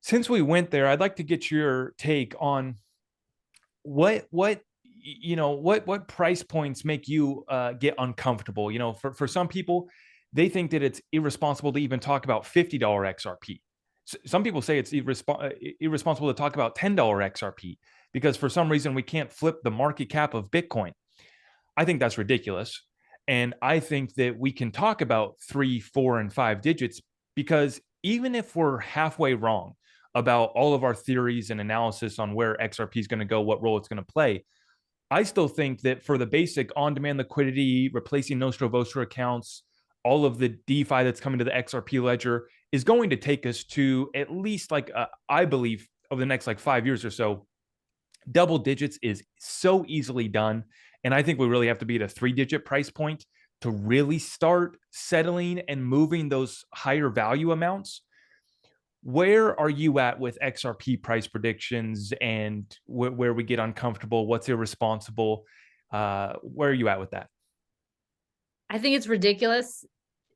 Since we went there, I'd like to get your take on what price points make you get uncomfortable. For some people, they think that it's irresponsible to even talk about $50 XRP. Some people say it's irresponsible to talk about $10 XRP because for some reason we can't flip the market cap of Bitcoin. I think that's ridiculous. And I think that we can talk about 3, 4, and 5 digits because even if we're halfway wrong about all of our theories and analysis on where XRP is going to go, what role it's going to play, I still think that for the basic on-demand liquidity, replacing Nostro Vostro accounts, all of the DeFi that's coming to the XRP ledger is going to take us to at least I believe over the next 5 years or so. Double digits is so easily done. And I think we really have to be at a 3-digit price point to really start settling and moving those higher value amounts. Where are you at with XRP price predictions and where we get uncomfortable? What's irresponsible? Where are you at with that? I think it's ridiculous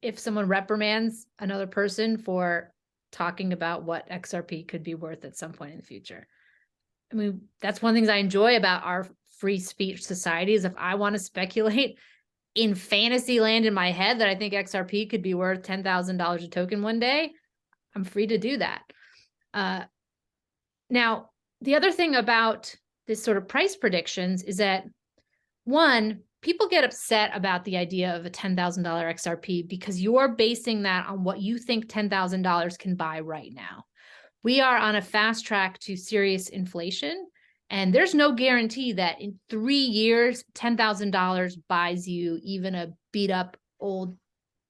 if someone reprimands another person for talking about what XRP could be worth at some point in the future. I mean, that's one of the things I enjoy about our free speech society is if I want to speculate in fantasy land in my head that I think XRP could be worth $10,000 a token one day, I'm free to do that. Now, the other thing about this sort of price predictions is that, one, people get upset about the idea of a $10,000 XRP because you're basing that on what you think $10,000 can buy right now. We are on a fast track to serious inflation, and there's no guarantee that in 3 years, $10,000 buys you even a beat up old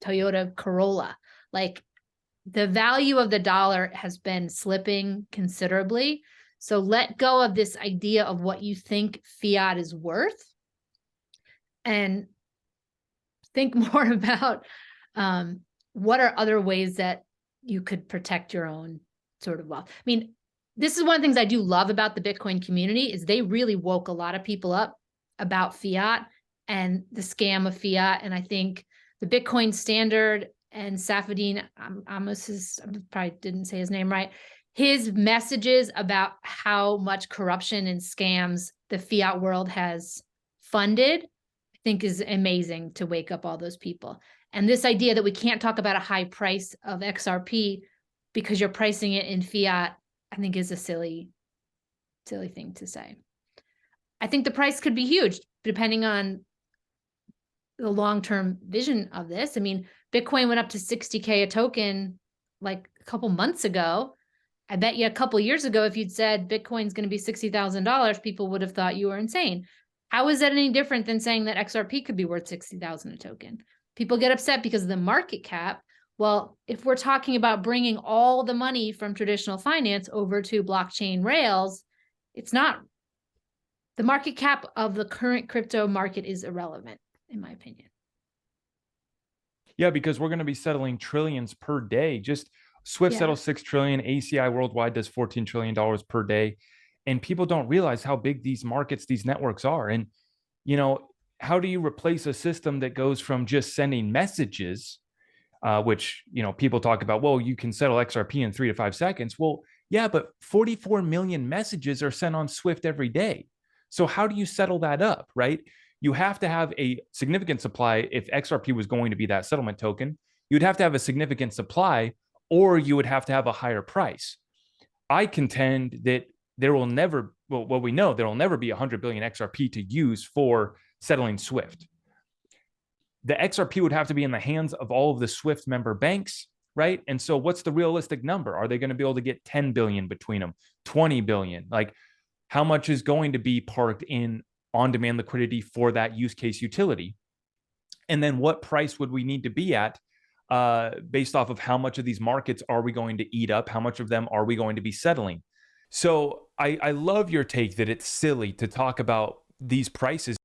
Toyota Corolla. Like, the value of the dollar has been slipping considerably. So let go of this idea of what you think fiat is worth and think more about what are other ways that you could protect your own sort of wealth. I mean, this is one of the things I do love about the Bitcoin community is they really woke a lot of people up about fiat and the scam of fiat. And I think the Bitcoin Standard and Safadine Amos, I probably didn't say his name right, his messages about how much corruption and scams the fiat world has funded, I think is amazing to wake up all those people. And this idea that we can't talk about a high price of XRP because you're pricing it in fiat, I think is a silly thing to say. I think the price could be huge depending on the long-term vision of this. I mean, Bitcoin went up to 60K a token like a couple months ago. I bet you a couple years ago, if you'd said Bitcoin's going to be $60,000, people would have thought you were insane. How is that any different than saying that XRP could be worth 60,000 a token? People get upset because of the market cap. Well, if we're talking about bringing all the money from traditional finance over to blockchain rails, it's not. The market cap of the current crypto market is irrelevant, in my opinion. Yeah, because we're going to be settling trillions per day. Just Swift settles 6 trillion, ACI worldwide does $14 trillion per day. And people don't realize how big these markets, these networks are. And, how do you replace a system that goes from just sending messages, which, people talk about, well, you can settle XRP in 3 to 5 seconds. Well, yeah, but 44 million messages are sent on Swift every day. So how do you settle that up, right? You have to have a significant supply. If XRP was going to be that settlement token, you'd have to have a significant supply, or you would have to have a higher price. I contend that there will never, well, we know there will never be 100 billion XRP to use for settling Swift. The XRP would have to be in the hands of all of the Swift member banks, right? And so what's the realistic number? Are they going to be able to get 10 billion between them, 20 billion? Like, how much is going to be parked in on-demand liquidity for that use case utility? And then what price would we need to be at based off of how much of these markets are we going to eat up? How much of them are we going to be settling? So I love your take that it's silly to talk about these prices